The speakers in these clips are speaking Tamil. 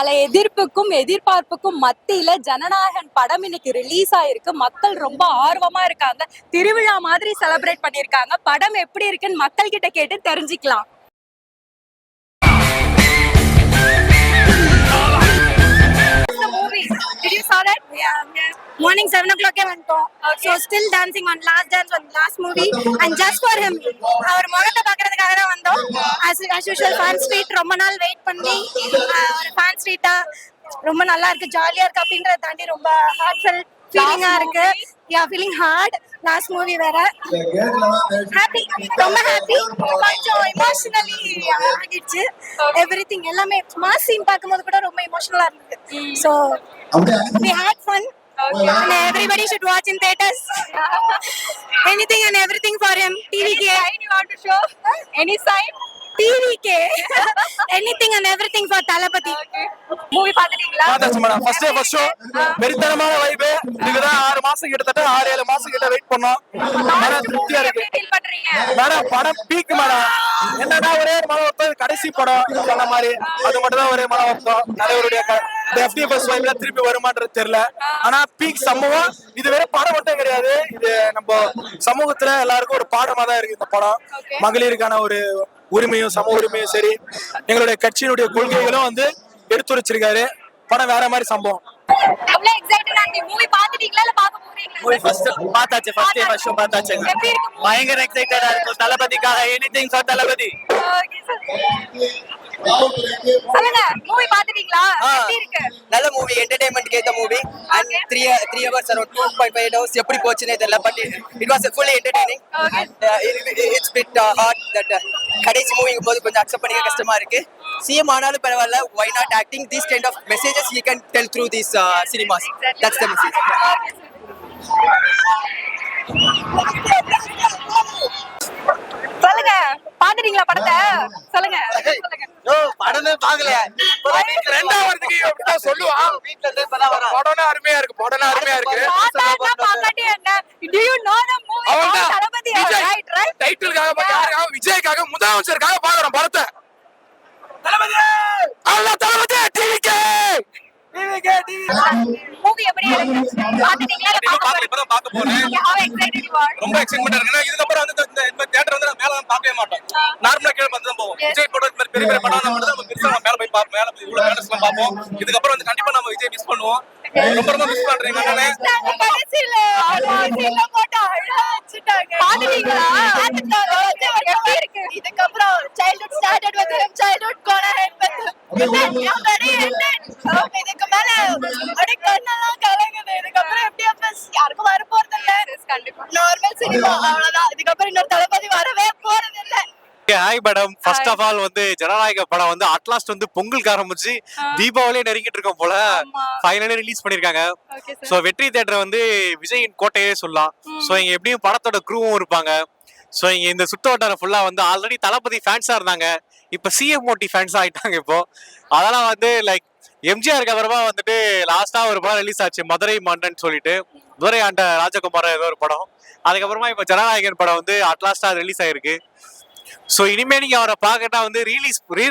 பல எதிர்ப்புக்கும் எதிர்பார்ப்புக்கும் மத்தியில ஜனநாயகன் படம் இன்னைக்கு ரிலீஸ் ஆயிருக்கு. மக்கள் ரொம்ப ஆர்வமா இருக்காங்க. திருவிழா மாதிரி செலிப்ரேட் பண்ணிருக்காங்க. படம் எப்படி இருக்குன்னு மக்கள் கிட்ட கேட்டு தெரிஞ்சுக்கலாம். Did you saw that? Yeah. Morning 7 o'clock went on. So still dancing on last dance on last movie and just for him. அவர் முகத்தை பார்க்கிறதுக்காக தான் வந்தோம். As usual fan street ரொம்ப நாள் வெயிட் பண்ணி ஒரு fan street ரொம்ப நல்லா இருக்கு, ஜாலியா இருக்கு அப்படின்றத தாண்டி ரொம்ப ஹார்ட்ஃபெல்ட் ஃபீலிங்கா இருக்கு. Feeling heart. லாஸ்ட் மூவி வேற. ஹாப்பி, ரொம்ப ஹாப்பி. கொஞ்சம் எமோஷனலி ஆகிடுச்சு. எவ்ரிதிங் எல்லாமே மாஸ் சீன் பார்க்கும்போது கூட ரொம்ப எமோஷனலா இருந்தது. So we had fun. Okay. And everybody should watch in theaters. Anything and everything for him. TVK. Any sign you want to show? Any sign? TVK. Anything and everything for Thalapathy. Movie பாத்துட்டீங்களா? பாத்தாச்சு madam. First day first show. வெறித்தனமான வைப். இதுதான் 6 மாசம் கிட்டத்தட்ட 6-7 மாசம் கிட்ட வெயிட் பண்ணோம். நல்லா திருப்தியா இருக்கு. ஃபீல் பண்றீங்க? மேடம் படம் பீக் மேடம். என்னன்னா ஒரே மன வருத்தம் கடைசி படம் சொன்ன மாதிரி அது மட்டும் தான் ஒரே மன வருத்தம். தலைவருடைய FDFS வைப்ல திருப்பி வருமான்றது தெரியல. ஆனா பீக் சம்பவம் இது வேற படம் மட்டும் கிடையாது. இது நம்ம சமூகத்துல எல்லாருக்கும் ஒரு பாடமா தான் இருக்கு இந்த படம். மகளிருக்கான ஒரு உரிமையும் சம உரிமையும் சரி, எங்களுடைய கட்சியினுடைய கொள்கைகளும் வந்து எடுத்துரைச்சிருக்காரு. படம் வேற மாதிரி சம்பவம். அவ்வளவு எக்ஸைட்டடா இருக்கு. மூவி பாத்துட்டீங்களா இல்ல பாக்க போறீங்களா? மூவி ஃபர்ஸ்ட் பார்த்தாச்சு. ஃபர்ஸ்ட் டே ஃபர்ஸ்ட் ஷோ பார்த்தாச்சு. எப்படி இருக்கு? பயங்கர எக்ஸைட்டடா இருக்கு. தலபதிக்காக anything for Thalapathy. Okay sir. சொல்லுங்க, மூவி பாத்துட்டீங்களா? எப்படி இருக்கு? நல்ல மூவி, என்டர்டெயின்மென்ட்க்கு ஏத்த movie. and 3 hours around 2.5 hours எப்படி போச்சுனே தெரியல, but it was fully entertaining. and it's bit hard that கடைசி மூவிங்க போது கொஞ்சம் அக்செப்ட் பண்ணிக்க கஷ்டமா இருக்கு. CM ஆனாலும் பரவாயில்ல, why not acting these kind of messages he can tell through these cinemas. That's the message. சொல்லுங்க, பாத்துட்டீங்களா படத்தை? சொல்லுங்க. படமே பாக்கலையா? ரெண்டாவதுக்கு அப்படிதான் சொல்லுவான். வீட்ல இருந்து இப்பதான் வர. படம்னா அருமையா இருக்கு. படம்னா அருமையா இருக்கு. பாக்காட்டி என்ன? Do you know the movie? Thalapathy, right? டைட்டிலுக்காக யாருக்காக? விஜய்க்காக, முதலமைச்சருக்காக பாக்குறோம் படத்தை. தளபதி அல்ல, தளபதி டிவிகே. மூவி எப்படி இருக்கு? பாத்துட்டீங்களா இல்ல பாக்க போறீங்களா? இப்பதான் பார்க்க போறேன். How excited you are? ரொம்ப எக்ஸைட்மென்ட்டா இருக்கு. இதுக்கு அப்புறம் வந்து இந்த தியேட்டர் வந்து மேல வந்து பார்க்கவே மாட்டோம். நார்மலா கீழ வந்து தான் போவோம். விஜய் படம் பெரிய பெரிய படம் நம்ம தான் பெருசா மேல போய் பார்ப்போம். மேல போய் இவ்வளவு மேலஸ்ல பார்ப்போம். இதுக்கு அப்புறம் வந்து கண்டிப்பா நம்ம விஜய் மிஸ் பண்ணுவோம். ரொம்ப ரொம்ப மிஸ் பண்றேன் நானே. கடைசில ஆல்மோஸ்ட் போட்டு அழச்சிட்டாங்க. பாத்துட்டீங்களா? எப்படி இருக்கு? இதுக்கு அப்புறம் childhood started with him, childhood gonna end with him. I'm very ended. இதுக்கு மேல அப்படியே கண்ணெல்லாம் கலங்குது. இதுக்கு அப்புறம் FDFS யாருக்கும் வர போறது இல்ல. கண்டிப்பா நார்மல் சினிமா அவ்வளவுதான். இதுக்கு அப்புறம் இன்னொரு தளபதி வரவே போறது இல்ல. Hi madam. First of all வந்து ஜனநாயக படம் வந்து அட்லாஸ்ட் வந்து பொங்கலுக்கு ஆரம்பிச்சு தீபாவளியே நெருங்கிட்டு இருக்கோம் போல. ஃபைனலி ரிலீஸ் பண்ணிருக்காங்க. சோ வெற்றி தியேட்டர் வந்து விஜயின் கோட்டையே சொல்லலாம். சோ இங்க எப்படியும் படத்தோட க்ரூவும் இருப்பாங்க. சோ இங்க இந்த சுத்தவட்டாரம் ஃபுல்லா வந்து ஆல்ரெடி தளபதி ஃபேன்ஸா இருந்தாங்க. இப்ப CMOT ஃபேன்ஸா ஆயிட்டாங்க இப்போ. அதெல்லாம் வந்து லைக் எம்ஜிஆருக்கு அப்புறமா வந்துட்டு லாஸ்டா ஒரு படம் ரிலீஸ் ஆச்சு, மதுரை மன்னன் சொல்லிட்டு, துரை ஆண்ட ராஜகுமார ஏதோ ஒரு படம். அதுக்கப்புறமா இப்ப ஜனநாயகன் படம் வந்து அட்லாஸ்டா ரிலீஸ் ஆயிருக்கு. ஸோ இனிமே நீங்க அவரை பார்க்கட்டா வந்து ரீ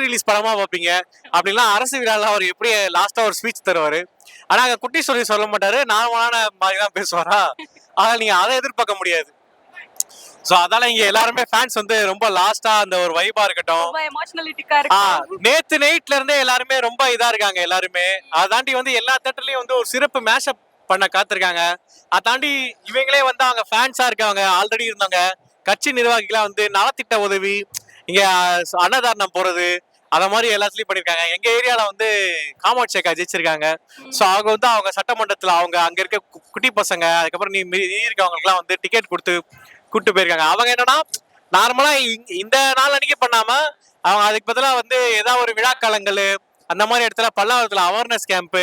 ரிலீஸ் படமா பார்ப்பீங்க. அப்படின்னா அரசு விழாவில் அவர் எப்படி லாஸ்டா ஒரு ஸ்பீச் தருவாரு. ஆனா அங்க குட்டி சொல்லி சொல்ல மாட்டாரு, நார்மலான மாதிரி தான் பேசுவாரா. அதனால நீங்க அதை எதிர்பார்க்க முடியாது. சோ அதால இங்க எல்லாருமே ஃபேன்ஸ் வந்து ரொம்ப லாஸ்டா அந்த ஒரு வைபா இருக்கட்டும். ரொம்ப எமோஷனலிட்டிக்கா இருக்கு. நேத்து நைட்ல இருந்தே எல்லாருமே ரொம்ப இதா இருக்காங்க எல்லாருமே. அதை தாண்டி வந்து எல்லா தேட்டர்லயும் வந்து ஒரு சிறப்பு மேஷப் பண்ண காத்திருக்காங்க. அதை தாண்டி இவங்களே வந்து அவங்க ஃபேன்ஸா இருக்காங்க, ஆல்ரெடி இருந்தாங்க. கட்சி நிர்வாகிகளாம் வந்து நலத்திட்ட உதவி, இங்க அன்னதானம் போறது, அத மாதிரி எல்லாத்துலயும் பண்ணிருக்காங்க. எங்க ஏரியால வந்து காமாட்சி அக்கா ஜெயிச்சிருக்காங்க. சோ அவங்க வந்து அவங்க சட்டமன்றத்துல அவங்க அங்க இருக்க குட்டி பசங்க, அதுக்கப்புறம் நீ இருக்கவங்களுக்கு எல்லாம் வந்து டிக்கெட் கொடுத்து கூட்டு போயிருக்காங்க. அவங்க என்னன்னா நார்மலா இந்த நாள் அன்னைக்கு பண்ணாம அவங்க அதுக்கு பதிலா வந்து ஏதாவது ஒரு விழாக்காலங்கள் அந்த மாதிரி இடத்துல பல்லாவரத்துல அவேர்னஸ் கேம்ப்,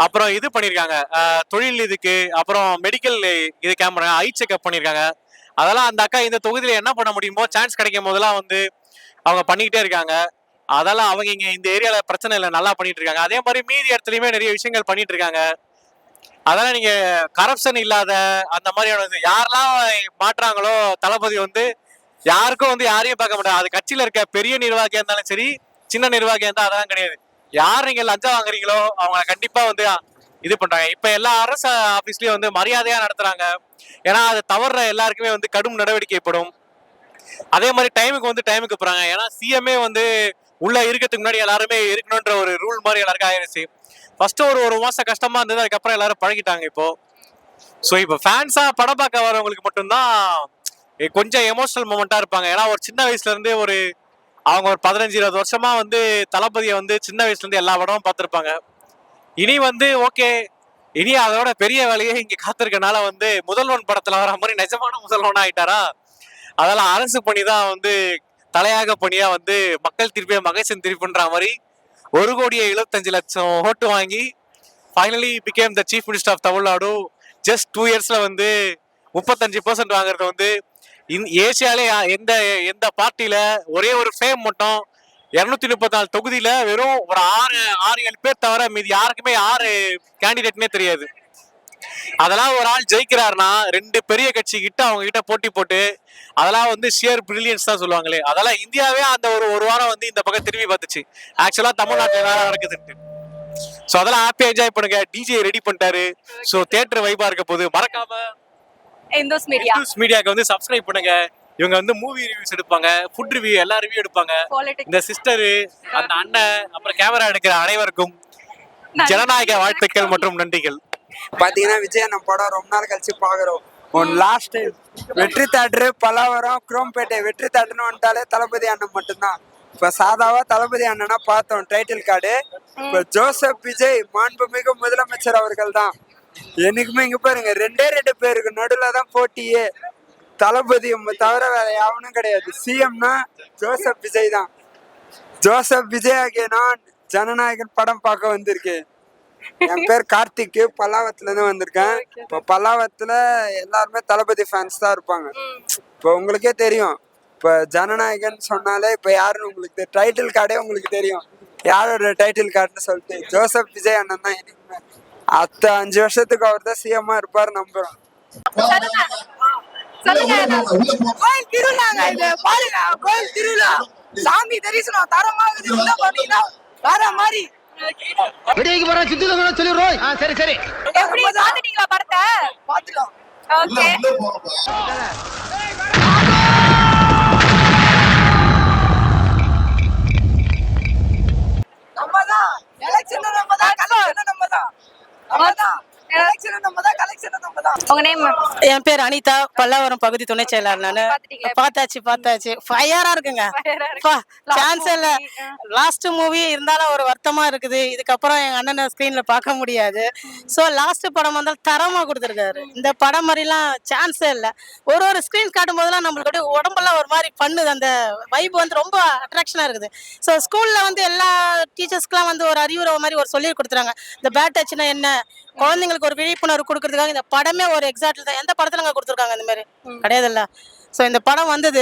அப்புறம் இது பண்ணிருக்காங்க தொழில் இதுக்கு, அப்புறம் மெடிக்கல் இது கேம்ப், ஐ செக்அப் பண்ணிருக்காங்க. அதெல்லாம் அந்த அக்கா இந்த தொகுதியில என்ன பண்ண முடியுமோ சான்ஸ் கிடைக்கும் போதெல்லாம் வந்து அவங்க பண்ணிக்கிட்டே இருக்காங்க. அதெல்லாம் அவங்க இங்க இந்த ஏரியால பிரச்சனை இல்லை, நல்லா பண்ணிட்டு இருக்காங்க. அதே மாதிரி மீதி இடத்துலயுமே நிறைய விஷயங்கள் பண்ணிட்டு இருக்காங்க. அதெல்லாம் நீங்க கரப்ஷன் இல்லாத அந்த மாதிரியான யாரெல்லாம் மாற்றாங்களோ தளபதி வந்து யாருக்கும் வந்து யாரையும் பார்க்க மாட்டாங்க. அது கட்சியில இருக்க பெரிய நிர்வாகியா இருந்தாலும் சரி, சின்ன நிர்வாகியா இருந்தா அதெல்லாம் கிடையாது. யார் நீங்க லஞ்சம் வாங்குறீங்களோ அவங்க கண்டிப்பா வந்து இது பண்றாங்க. இப்ப எல்லா அரசு ஆபீஸ்லயும் வந்து மரியாதையா நடத்துறாங்க. ஏன்னா அது தவறுற எல்லாருக்குமே வந்து கடும் நடவடிக்கைப்படும். அதே மாதிரி டைமுக்கு போறாங்க. ஏன்னா சிஎம்ஏ வந்து உள்ள இருக்கிறதுக்கு முன்னாடி எல்லாருமே இருக்கணும்ன்ற ஒரு ரூல் மாதிரி எல்லாருக்கும் ஆயிருச்சு. ஃபர்ஸ்ட் ஒரு மாசம் கஷ்டமா இருந்தது, அதுக்கப்புறம் எல்லாரும் பழகிட்டாங்க இப்போ. ஸோ இப்போ ஃபேன்ஸா படம் பார்க்க வரவங்களுக்கு மட்டும்தான் கொஞ்சம் எமோஷனல் மூமெண்டா இருப்பாங்க. ஏன்னா ஒரு சின்ன வயசுல இருந்து அவங்க ஒரு 15-20 வருஷமா வந்து தளபதியை வந்து சின்ன வயசுல இருந்து எல்லா படமும் பார்த்திருப்பாங்க. இனி வந்து ஓகே, இனி அதோட பெரிய வேலையே இங்க காத்திருக்கனால வந்து முதல்வன் படத்துல வர மாதிரி நிஜமான முதல்வனா ஆயிட்டாரா. அதெல்லாம் அரசு பணி தான் வந்து தலையாக பணியா வந்து மக்கள் திருப்பிய மகேசன் திருப்பின்ற மாதிரி 1,75,00,000 ஓட்டு வாங்கி finally become the chief minister of Tamil Nadu. Just 2 இயர்ஸ்ல வந்து 35% வாங்குறது வந்து ஏசியாலே எந்த எந்த பார்ட்டியில ஒரே ஒரு ஃபேம் மட்டும் 234 தொகுதியில வெறும் ஒரு 6-7 பேர் தவிர மீதி யாருக்குமே 6 கேண்டிடேட்னே தெரியாது. அதெல்லாம் ஒரு ஆள் ஜெயிக்கிறாருன்னா 2 பெரிய கட்சி கிட்ட அவங்க கிட்ட போட்டி போட்டு அதெல்லாம் வந்து ஷியர் பிரில்லியன்ஸ் தான் சொல்லுவாங்களே. அதெல்லாம் இந்தியாவே அந்த ஒரு வாரம் வந்து இந்த பக்கம் திரும்பி பார்த்துச்சு. ஆக்சுவலா தமிழ்நாட்டுல என்ன நடக்குதுன்ட்டு. ஸோ அதெல்லாம் ஹாப்பியா என்ஜாய் பண்ணுங்க. டிஜே ரெடி பண்ணிட்டாரு. ஸோ தியேட்டர் வைபா இருக்க போது மறக்காம இந்தோஸ் மீடியாக்கு வந்து சப்ஸ்கிரைப் பண்ணுங்க. இவங்க வந்து மூவி ரிவ்யூஸ் எடுப்பாங்க, ஃபுட் ரிவ்யூ எல்லா ரிவ்யூ எடுப்பாங்க. இந்த சிஸ்டரு, அந்த அண்ணன், அப்புறம் கேமரா எடுக்கிற அனைவருக்கும் ஜனநாயக வாழ்த்துக்கள் மற்றும் நன்றிகள். பாத்தீங்கன்னா விஜய் அண்ணன் படம் ரொம்ப நாள் கழிச்சு பாக்குறோம். லாஸ்ட் டைம் வெற்றி தேட்டரு பல்லாவரம் குரோம்பேட்டை வெற்றி தேட்டர்னு வந்துட்டாலே தளபதி அண்ணன் மட்டும்தான். இப்ப சாதாவா தளபதி அண்ணனா பார்த்தோம் டைட்டில் கார்டு. இப்ப ஜோசப் விஜய் மாண்புமிகு முதலமைச்சர் அவர்கள் தான். என்னைக்குமே இங்க பாருங்க 2 பேருக்கு நடுவுல தான் போட்டியே. தளபதி தவிர வேற யாவனும் கிடையாது. சிஎம்னா ஜோசப் விஜய் தான். ஜோசப் விஜய் ஆகிய நான் ஜனநாயகன் படம் பார்க்க வந்திருக்கேன். என் பேர் கார்த்திக், பல்லாவரத்துல இருந்து வந்திருக்கேன். இப்போ பல்லாவரத்துல எல்லாருமே தளபதி ஃபேன்ஸ் தான் இருப்பாங்க. இப்போ உங்களுக்கே தெரியும், இப்போ ஜனநாயகன் சொன்னாலே இப்போ யாருன்னு உங்களுக்கு டைட்டில் கார்டே உங்களுக்கு தெரியும். யாரோட டைட்டில் கார்டுன்னு சொல்லிட்டு ஜோசப் விஜய் அண்ணன் தான். என்னைக்குமே 5 வருஷத்துக்கு அவர் தான் சிஎம்மா இருப்பாரு நம்புறோம். கோயில் திருவிழாங்க இது பாருங்க. கோயில் திருவிழா சாமி தரிசனம் தரமாகுது. உள்ள பாத்தீங்கன்னா வேற மாதிரி விடியக்கு போற சித்து சொல்லிடுறோம். சரி சரி. எப்படி பாத்துட்டீங்களா படத்தை? பாத்துட்டோம். ஓகே. நம்மதான் எலெக்ஷன், நம்மதான் கலெக்ஷன், நம்மதான் எலெக்ஷன், நம்மதான் கலெக்ஷன், நம்மதான். உங்க நேம்? என் பேர் அனிதா, பல்லாவரம் பகுதி துணை செயலாளர். நானு பார்த்தாச்சு ஃபயரா இருக்குங்க. சான்ஸ் இல்ல. லாஸ்ட் மூவி இருந்தாலும் ஒரு வருத்தமா இருக்குது. இதுக்கப்புறம் எங்க அண்ணனை ஸ்கிரீன்ல பார்க்க முடியாது. சோ லாஸ்ட் படம் வந்தாலும் தரமா கொடுத்துருக்காரு. இந்த படம் மாதிரிலாம் சான்ஸே இல்ல. ஒரு ஸ்கிரீன் காட்டும் போதெல்லாம் நம்மளுக்கு அப்படியே உடம்பெல்லாம் ஒரு மாதிரி பண்ணுது. அந்த வைப் வந்து ரொம்ப அட்ராக்ஷனா இருக்குது. ஸோ ஸ்கூல்ல வந்து எல்லா டீச்சர்ஸ்க்குலாம் வந்து ஒரு அறிவுரை மாதிரி ஒரு சொல்லி கொடுத்துறாங்க. இந்த பேட் டச்னா என்ன, குழந்தைங்களுக்கு ஒரு விழிப்புணர்வு கொடுக்கறதுக்காக இந்த படமே ஒரு எக்ஸாக்ட்ல தான். எந்த படத்துல கொடுத்துருக்காங்க இந்த மாதிரி கிடையாது இல்ல. ஸோ இந்த படம் வந்தது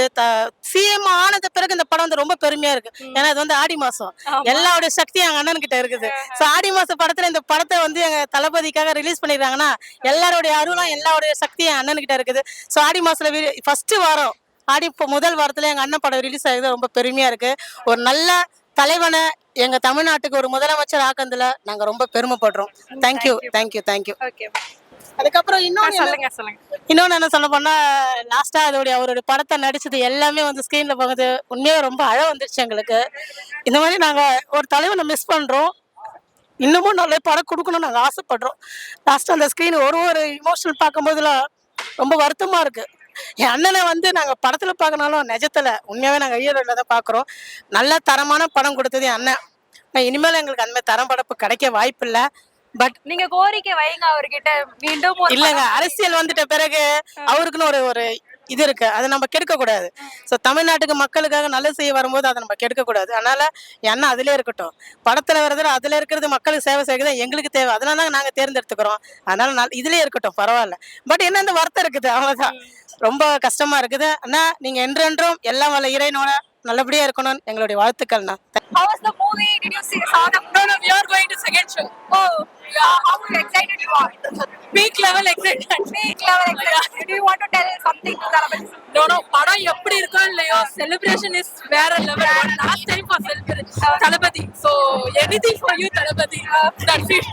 சிஎம் ஆனது பிறகு இந்த படம் வந்து ரொம்ப பெருமையா இருக்கு. ஏன்னா இது வந்து ஆடி மாசம், எல்லாருடைய சக்தி எங்க அண்ணன் கிட்ட இருக்குது. ஸோ ஆடி மாச படத்துல இந்த படத்தை வந்து எங்க தளபதிக்காக ரிலீஸ் பண்ணிருக்காங்கன்னா எல்லாருடைய அருளும் எல்லாருடைய சக்தியும் என் அண்ணன் கிட்ட இருக்குது. ஸோ ஆடி மாசத்துல ஃபர்ஸ்ட் வாரம் ஆடி முதல் வாரத்துல எங்க அண்ணன் படம் ரிலீஸ் ஆகுது. ரொம்ப பெருமையா இருக்கு. ஒரு நல்ல தலைவனை எங்க தமிழ்நாட்டுக்கு ஒரு முதலமைச்சர் ஆக்கத்துல நாங்க ரொம்ப பெருமைப்படுறோம். தேங்க்யூ. அதுக்கப்புறம் இன்னொன்னு என்ன சொல்ல போனா, லாஸ்டா அவருடைய படத்தை நடிச்சது எல்லாமே வந்து ஸ்கிரீன்ல போகுது. உண்மையாக ரொம்ப அழ வந்துருச்சு எங்களுக்கு. இந்த மாதிரி நாங்க ஒரு தலைவனை மிஸ் பண்றோம். இன்னமும் நல்ல படம் கொடுக்கணும்னு நாங்க ஆசைப்படுறோம். லாஸ்டா அந்த ஸ்கிரீன் ஒரு இமோஷனல் பார்க்கும் போதுலாம் ரொம்ப வருத்தமா இருக்கு. என் அண்ணனை வந்து நாங்க படத்துல பார்க்கனாலும் நிஜத்துல உண்மையாவே நாங்க ஈரோடுல தான் பாக்குறோம். நல்ல தரமான படம் கொடுத்தது என் அண்ணன். இனிமேல் எங்களுக்கு அந்த மாதிரி தரம் படப்பு கிடைக்க வாய்ப்பு இல்லை. பட் நீங்க கோரிக்கை வைங்க அவர்கிட்ட. மீண்டும் இல்லங்க, அரசியல் வந்துட்ட பிறகு அவருக்குன்னு ஒரு இது இருக்கு. அதை நம்ம கெடுக்க கூடாது. ஸோ தமிழ்நாட்டுக்கு மக்களுக்காக நல்லது செய்ய வரும்போது அதை நம்ம கெடுக்க கூடாது. அதனால என்ன அதுல இருக்கட்டும். படத்துல வர்றது அதுல இருக்கிறது மக்களுக்கு சேவை செய்யறது எங்களுக்கு தேவை. அதனால தான் நாங்க தேர்ந்தெடுத்துக்கிறோம். அதனால இதுலயே இருக்கட்டும், பரவாயில்ல. பட் என்ன இந்த வருத்தம் இருக்குது, அவ்வளவுதான். ரொம்ப கஷ்டமா இருக்குது. ஆனா நீங்க என்றென்றும் எல்லாம் வல்ல இறைவனோட நல்லபடியா இருக்கணும் எங்களுடைய வாழ்த்துக்கள்னா. How was the movie? Did you see? Saw the? No, we are going to second show. Oh, How excited you are? Peak level excited. Peak level excited. Do you want to tell something to Thalapathy? No படம் எப்படி இருக்கோ இல்லையோ செலிப்ரேஷன் இஸ் வேற level. Last time for celebration Thalapathy. So anything for you Thalapathy. That's it.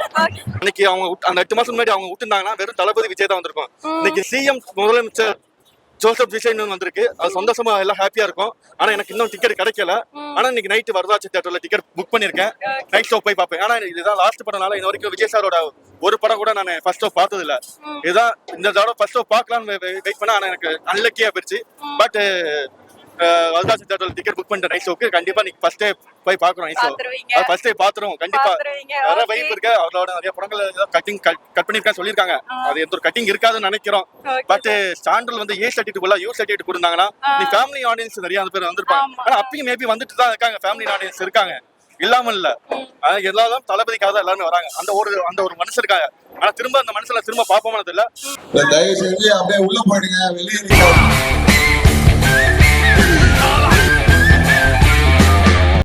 இன்னைக்கு அவங்க அந்த 8 மாசம் முன்னாடி அவங்க விட்டுருந்தாங்கன்னா வெறும் தளபதி விஜய் தான் வந்திருக்கும். இன்னைக்கு சிஎம் முதலமைச்சர் ஜோசப் விஜய்னு வந்திருக்கு. அது சந்தோஷமா எல்லாம் ஹாப்பியா இருக்கும். ஆனா எனக்கு இன்னும் டிக்கெட் கிடைக்கல. ஆனா இன்னைக்கு நைட்டு வரதாச்சு தியேட்டர்ல டிக்கெட் புக் பண்ணிருக்கேன். நைட் ஷோ போய் பார்ப்பேன். ஆனா இதுதான் லாஸ்ட் படம்னால இது வரைக்கும் விஜய் சாரோட ஒரு படம் கூட நான் ஃபர்ஸ்ட் ஷோ பார்த்தது இல்ல. இதுதான் இந்த தடவை ஃபர்ஸ்ட் ஷோ பார்க்கலாம்னு வெயிட் பண்ணா ஆனா எனக்கு அன்லக்கியா போயிடுச்சு. பட் வரதாச்சு தியேட்டர்ல டிக்கெட் புக் பண்ணிட்டேன் நைட் ஷோக்கு. கண்டிப்பா நீங்க ஃபர்ஸ்ட் டே போய் பாக்குறோம் நைட் ஷோ. அது ஃபர்ஸ்ட் டே பாத்துறோம் கண்டிப்பா. நிறைய வைப் இருக்கு. அவரோட நிறைய படங்கள் கட்டிங் கட் பண்ணிருக்கேன் சொல்லிருக்காங்க. அது எந்த ஒரு கட்டிங் இருக்காதுன்னு நினைக்கிறோம். பட் ஸ்டாண்டர்ட் வந்து ஏ சர்டிஃபிகேட் யூ சர்டிஃபிகேட் கொடுத்தாங்கன்னா நீ ஃபேமிலி ஆடியன்ஸ் நிறைய பேர் வந்திருப்பாங்க. ஆனா அப்பயும் மேபி வந்துட்டு தான் இருக்காங்க. ஃபேமிலி ஆடியன்ஸ் இருக்காங்க இல்லாம இல்ல. எல்லாரும் தளபதிக்காக தான் எல்லாருமே வராங்க. அந்த ஒரு மனசு இருக்காங்க. ஆனா திரும்ப அந்த மனசுல திரும்ப பாப்போம்னு இல்ல. தயவு செஞ்சு அப்படியே உள்ள போயிடுங்க வெளியே